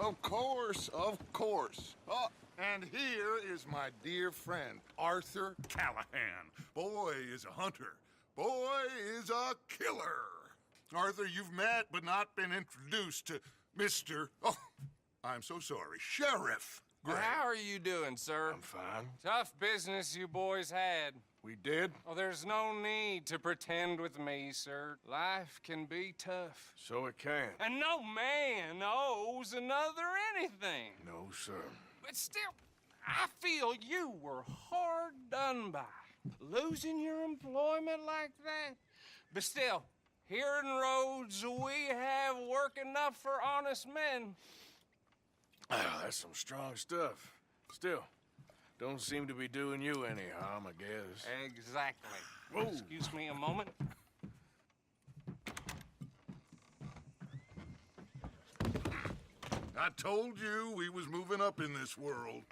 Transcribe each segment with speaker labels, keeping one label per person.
Speaker 1: Of course, of course. Oh, and here is my dear friend, Arthur Callahan. Boy is a hunter. Boy is a killer. Arthur, you've met but not been introduced to Mr. Oh, I'm so sorry, Sheriff Gray.
Speaker 2: How are you doing, sir?
Speaker 3: I'm fine.
Speaker 2: Tough business you boys had.
Speaker 3: We did?
Speaker 2: Oh, there's no need to pretend with me, sir. Life can be tough.
Speaker 3: So it can.
Speaker 2: And no man owes another anything.
Speaker 3: No, sir.
Speaker 2: But still, I feel you were hard done by. Losing your employment like that. But still, here in Rhodes, we have work enough for honest men.
Speaker 3: Ah, that's some strong stuff. Still, don't seem to be doing you any harm, I guess.
Speaker 2: Exactly.
Speaker 3: Whoa.
Speaker 2: Excuse me a moment.
Speaker 1: I told you we was moving up in this world.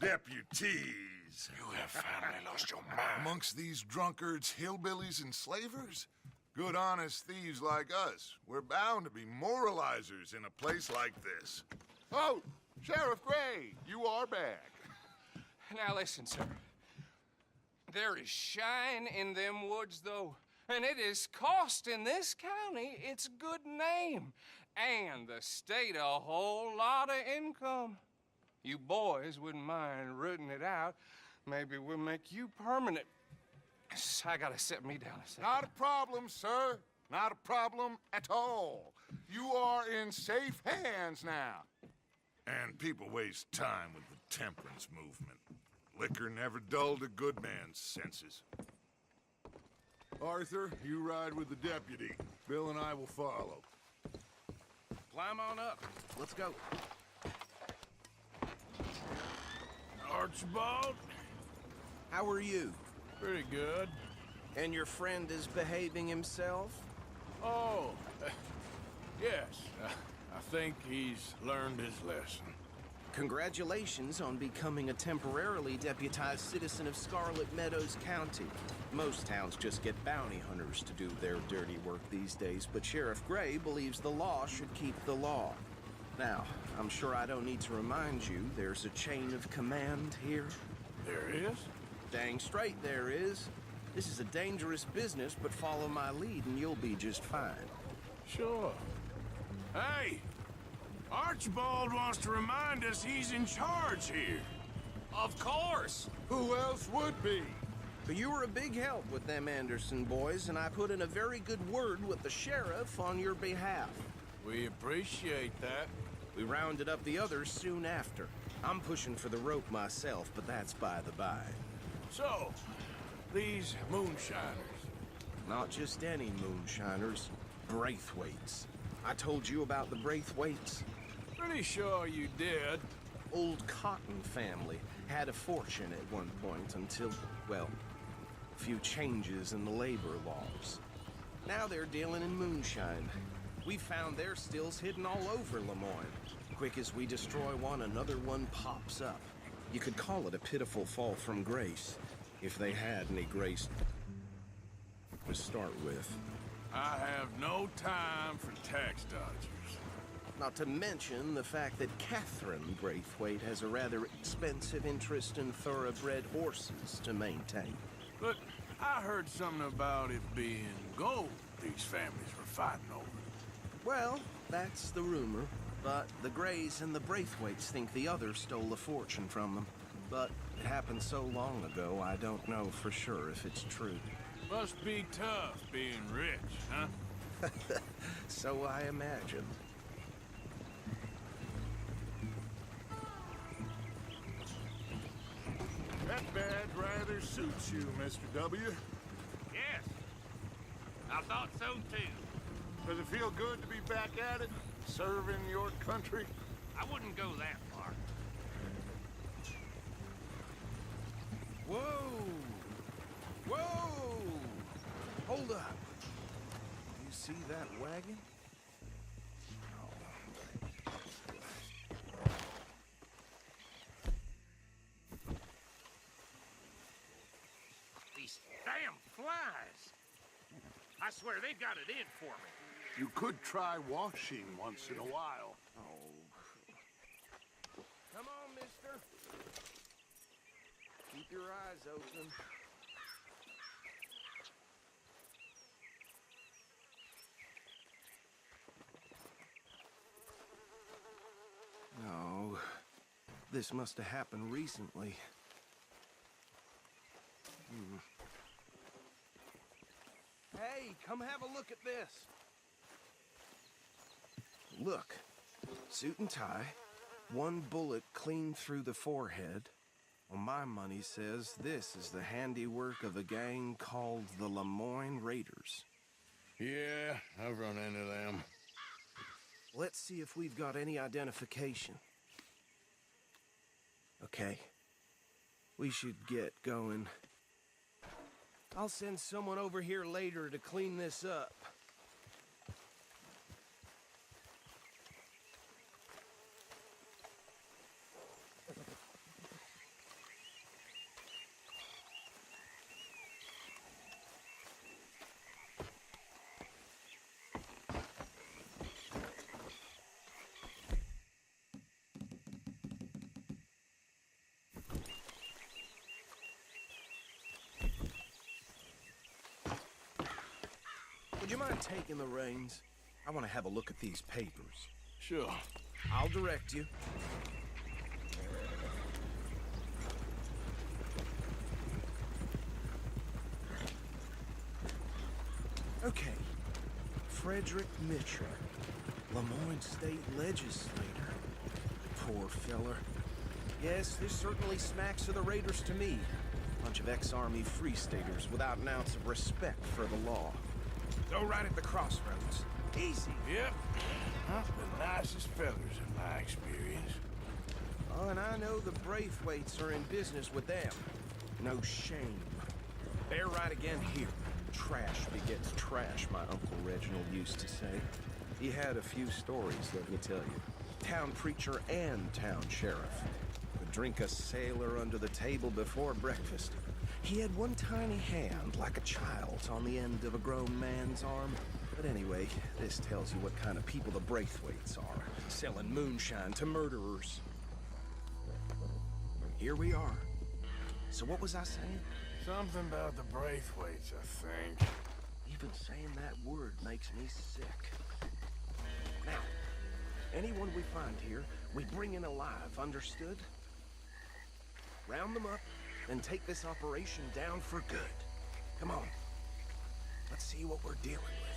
Speaker 1: Deputies.
Speaker 3: You have finally lost your mind.
Speaker 1: Amongst these drunkards, hillbillies, and slavers? Good honest thieves like us. We're bound to be moralizers in a place like this. Oh, Sheriff Gray, you are back.
Speaker 2: Now listen, sir. There is shine in them woods, though, and it is costing this county its good name and the state a whole lot of income. You boys wouldn't mind rooting it out. Maybe we'll make you permanent. I gotta sit me down a second.
Speaker 1: Not a problem, sir. Not a problem at all. You are in safe hands now. And people waste time with the temperance movement. Liquor never dulled a good man's senses. Arthur, you ride with the deputy. Bill and I will follow.
Speaker 4: Climb on up. Let's go.
Speaker 3: Archibald?
Speaker 4: How are you?
Speaker 3: Pretty good.
Speaker 4: And your friend is behaving himself?
Speaker 3: Oh, yes. I think he's learned his lesson.
Speaker 4: Congratulations on becoming a temporarily deputized citizen of Scarlet Meadows County. Most towns just get bounty hunters to do their dirty work these days, but Sheriff Gray believes the law should keep the law. Now, I'm sure I don't need to remind you there's a chain of command here.
Speaker 3: There is?
Speaker 4: Dang straight there is. This is a dangerous business, but follow my lead and you'll be just fine.
Speaker 3: Sure. Hey! Archibald wants to remind us he's in charge here.
Speaker 2: Of course.
Speaker 1: Who else would be?
Speaker 4: But you were a big help with them Anderson boys, and I put in a very good word with the sheriff on your behalf.
Speaker 3: We appreciate that.
Speaker 4: We rounded up the others soon after. I'm pushing for the rope myself, but that's by the by.
Speaker 3: So, these moonshiners.
Speaker 4: Not just any moonshiners, Braithwaites. I told you about the Braithwaites.
Speaker 3: Pretty sure you did.
Speaker 4: Old Cotton family had a fortune at one point until, well, a few changes in the labor laws. Now they're dealing in moonshine. We found their stills hidden all over Lemoyne. Quick as we destroy one, another one pops up. You could call it a pitiful fall from grace, if they had any grace to start with.
Speaker 3: I have no time for tax dodgers.
Speaker 4: Not to mention the fact that Catherine Braithwaite has a rather expensive interest in thoroughbred horses to maintain.
Speaker 3: But I heard something about it being gold these families were fighting over.
Speaker 4: Well, that's the rumor. But the Grays and the Braithwaites think the other stole a fortune from them. But it happened so long ago, I don't know for sure if it's true.
Speaker 3: Must be tough being rich, huh?
Speaker 4: So I imagine.
Speaker 1: That badge rather suits you, Mr. W.
Speaker 5: Yes, I thought so too.
Speaker 1: Does it feel good to be back at it, serving your country?
Speaker 5: I wouldn't go that far.
Speaker 4: Whoa! Whoa! Hold up. You see that wagon?
Speaker 5: These damn flies. I swear they've got it in for me.
Speaker 1: You could try washing once in a while.
Speaker 4: Oh, Arthur. Keep your eyes open. No, this must have happened recently. Hey, come have a look at this. Look, suit and tie, one bullet clean through the forehead. Well, my money says this is the handiwork of a gang called the Lemoyne Raiders.
Speaker 3: Yeah, I've run into them.
Speaker 4: Let's see if we've got any identification. Okay. We should get going. I'll send someone over here later to clean this up. Would you mind taking the reins? I want to have a look at these papers.
Speaker 3: Sure.
Speaker 4: I'll direct you. Okay. Frederick Mitchell, Lemoyne State Legislator. Poor feller. Yes, this certainly smacks of the Raiders to me. Bunch of ex-Army Free Staters without an ounce of respect for the law. Go right at the crossroads. Easy.
Speaker 3: Yep. Not the nicest fellas in my experience.
Speaker 4: Oh, and I know the Braithwaites are in business with them. No shame. They're right again here. Trash begets trash, my Uncle Reginald used to say. He had a few stories, let me tell you. Town preacher and town sheriff. Would drink a sailor under the table before breakfast. He had one tiny hand, like a child's, on the end of a grown man's arm. But anyway, this tells you what kind of people the Braithwaites are, selling moonshine to murderers. Here we are. So what was I saying?
Speaker 3: Something about the Braithwaites, I think.
Speaker 4: Even saying that word makes me sick. Now, anyone we find here, we bring in alive, understood? Round them up, and take this operation down for good. Come on. Let's see what we're dealing with.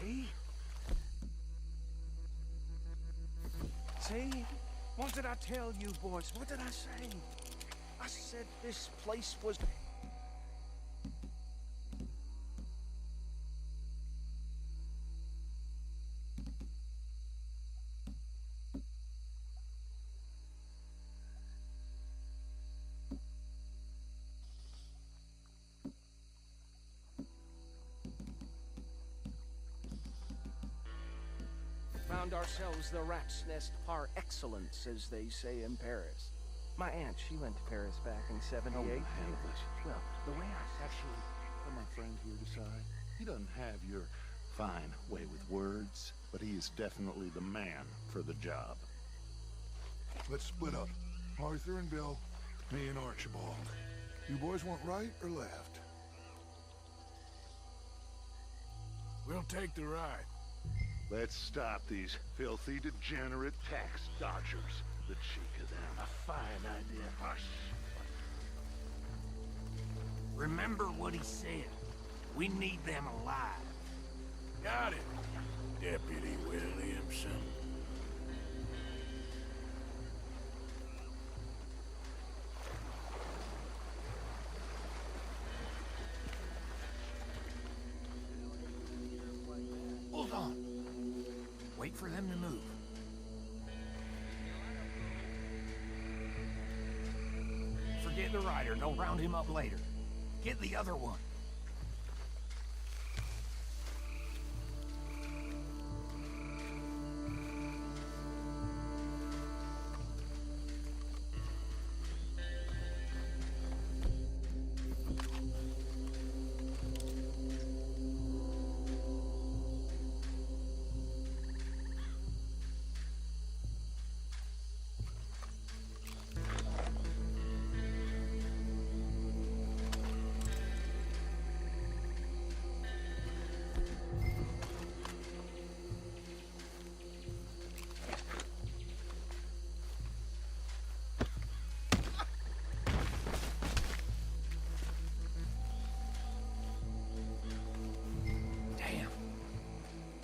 Speaker 5: See? See? What did I tell you, boys? What did I say? I said this place was... Found ourselves the rat's nest par excellence, as they say in Paris. My aunt, she went to Paris back in '78. Well, the way I...
Speaker 6: Actually, let my friend here decide. He doesn't have your fine way with words, but he is definitely the man for the job.
Speaker 1: Let's split up. Arthur and Bill, me and Archibald. You boys want right or left?
Speaker 3: We'll take the ride.
Speaker 6: Let's stop these filthy, degenerate tax dodgers. The cheek of them.
Speaker 5: A fine idea.
Speaker 6: Hush.
Speaker 5: Remember what he said. We need them alive.
Speaker 3: Got it, Deputy Williamson.
Speaker 5: Hold on. Wait for them to move. Forget the rider. Don't round him up later. Get the other one.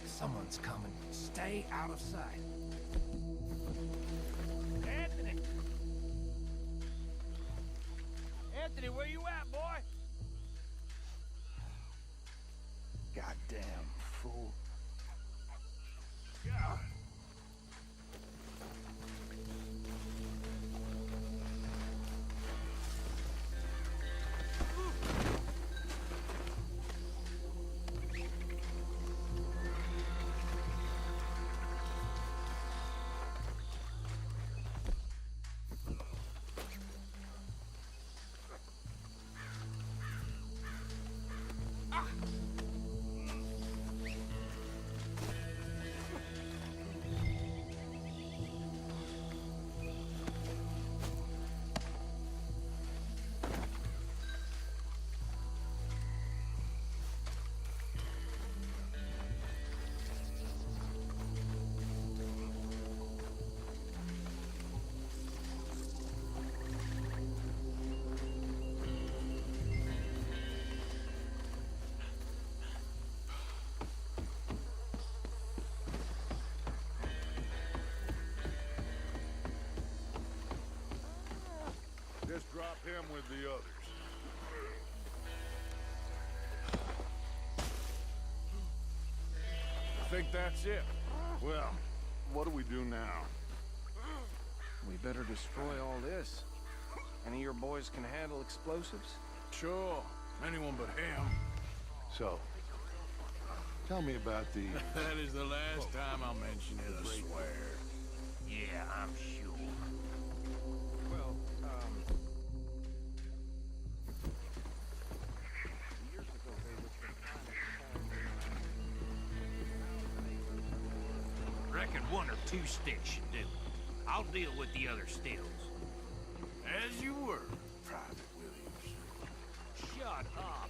Speaker 5: Someone's coming. Stay out of sight. Anthony! Anthony, where you at, boy? Goddamn fool.
Speaker 3: God.
Speaker 1: Just drop him with the others.
Speaker 3: I think that's it.
Speaker 1: Well, what do we do now?
Speaker 4: We better destroy all this. Any of your boys can handle explosives?
Speaker 3: Sure. Anyone but him.
Speaker 1: So, tell me about the...
Speaker 3: That is the last time I'll mention it, I swear.
Speaker 5: Yeah, I'm sure.
Speaker 4: Well,
Speaker 5: Reckon one or two sticks should do it. I'll deal with the other stills.
Speaker 3: As you were, Private Williams.
Speaker 5: Shut up.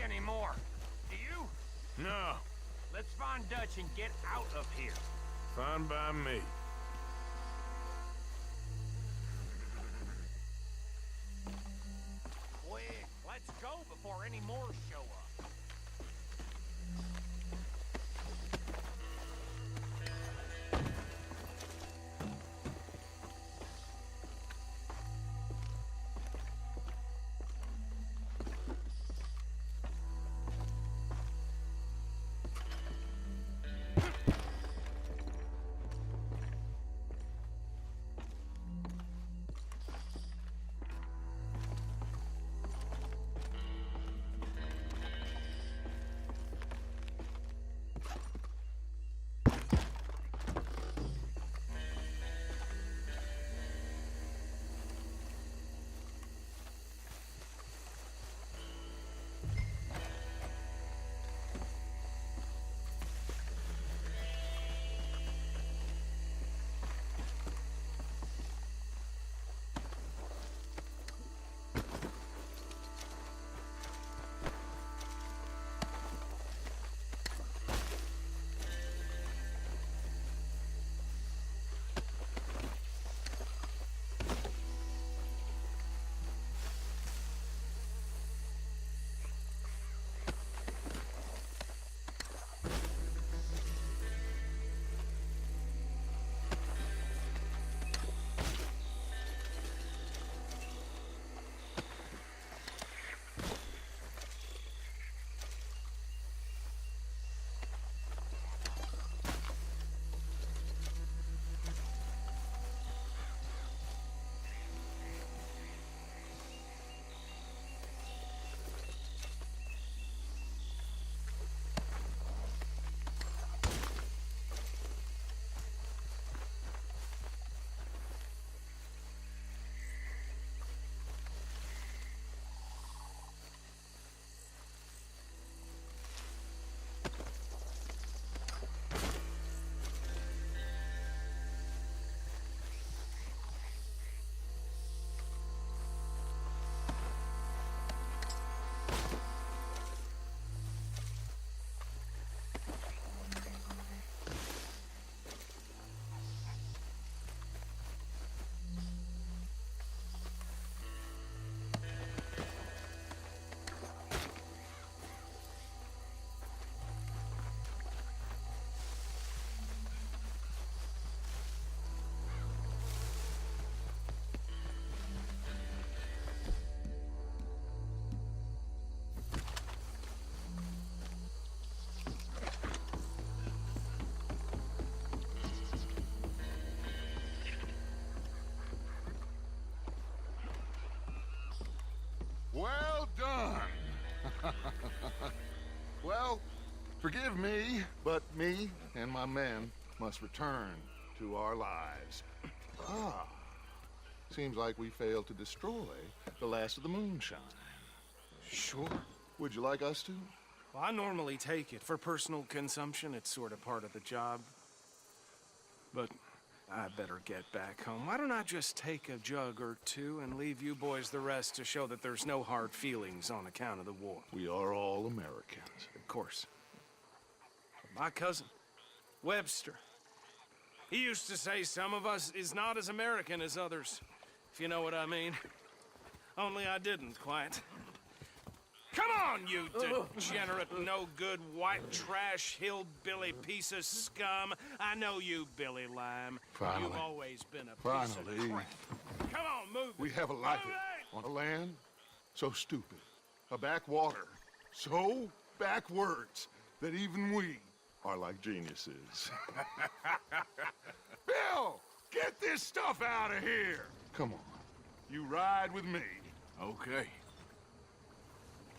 Speaker 7: anymore. Do you?
Speaker 3: No,
Speaker 7: Let's find Dutch and get out of here.
Speaker 3: fine by me.
Speaker 7: Quick, let's go before any more show up.
Speaker 1: Well done. Well, forgive me, but me and my men must return to our lives. Ah, seems like we failed to destroy the last of the moonshine.
Speaker 5: Sure.
Speaker 1: Would you like us to?
Speaker 5: Well, I normally take it for personal consumption. It's sort of part of the job. But I better get back home. Why don't I just take a jug or two and leave you boys the rest to show that there's no hard feelings on account of the war?
Speaker 1: We are all Americans.
Speaker 5: Of course. My cousin, Webster, he used to say some of us is not as American as others, if you know what I mean. Only I didn't quite. Come on, you degenerate, no-good, white trash, hillbilly piece of scum. I know you, Billy Lime.
Speaker 1: Finally.
Speaker 5: You've always been a piece
Speaker 1: Finally.
Speaker 5: of crap. Come on, move
Speaker 1: We
Speaker 5: it.
Speaker 1: have a life
Speaker 5: Move it!
Speaker 1: on a land so stupid, a backwater so backwards that even we are like geniuses. Bill, get this stuff out of here. Come on, you ride with me.
Speaker 3: Okay.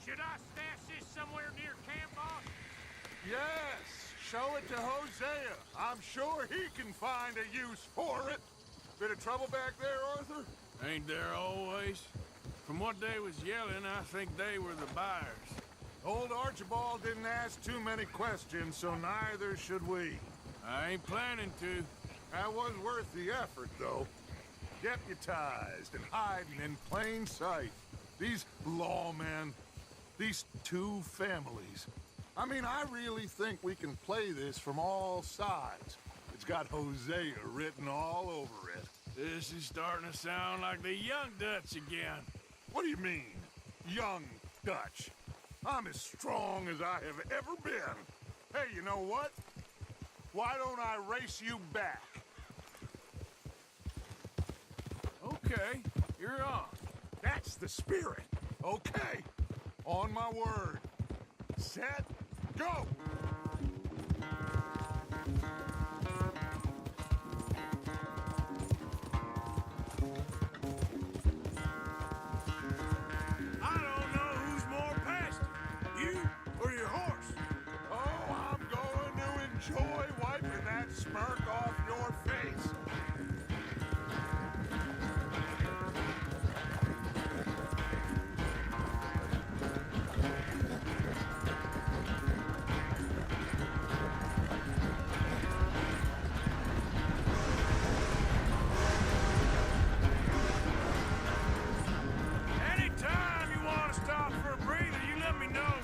Speaker 7: Should I stash this somewhere near camp, boss?
Speaker 1: Yes, show it to Hosea. I'm sure he can find a use for it. Bit of trouble back there, Arthur?
Speaker 3: Ain't there always? From what they was yelling, I think they were the buyers.
Speaker 1: Old Archibald didn't ask too many questions, so neither should we.
Speaker 3: I ain't planning to.
Speaker 1: That was worth the effort, though. Deputized and hiding in plain sight. These lawmen, These two families. I mean, I really think we can play this from all sides. It's got Hosea written all over it.
Speaker 3: This is starting to sound like the Young Dutch again.
Speaker 1: What do you mean, young Dutch? I'm as strong as I have ever been. Hey, you know what? Why don't I race you back?
Speaker 3: Okay, you're on.
Speaker 1: That's the spirit. Okay. On my word. Set, go!
Speaker 3: I don't know who's more past it, you or your horse.
Speaker 1: Oh, I'm going to enjoy wiping that smirk off your face.
Speaker 3: Anytime you want to stop for a breather, you let me know.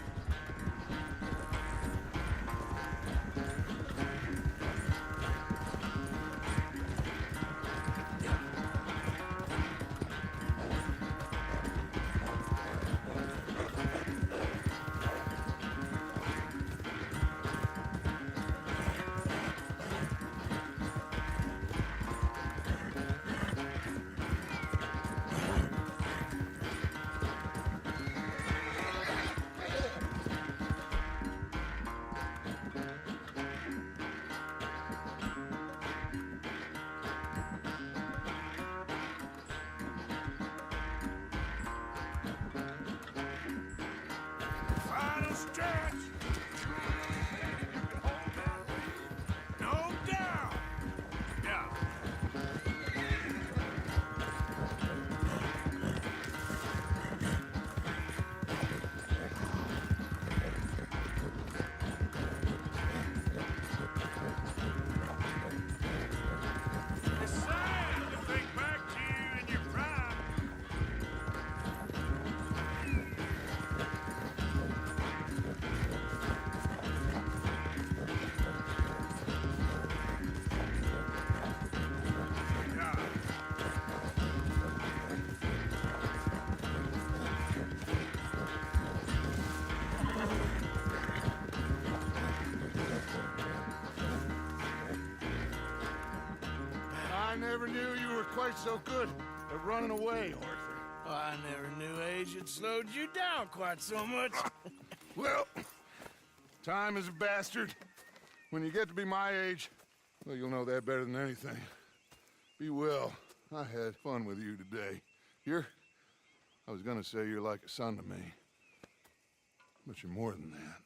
Speaker 3: Final stretch. No doubt. Yeah. It's sad to think back to you in your prime. Yeah.
Speaker 1: I never knew you were quite so good at running away, Arthur.
Speaker 3: I never knew age had slowed you down quite so much.
Speaker 1: Well, time is a bastard. When you get to be my age, well, you'll know that better than anything. Be well. I had fun with you today. I was gonna say you're like a son to me. But you're more than that.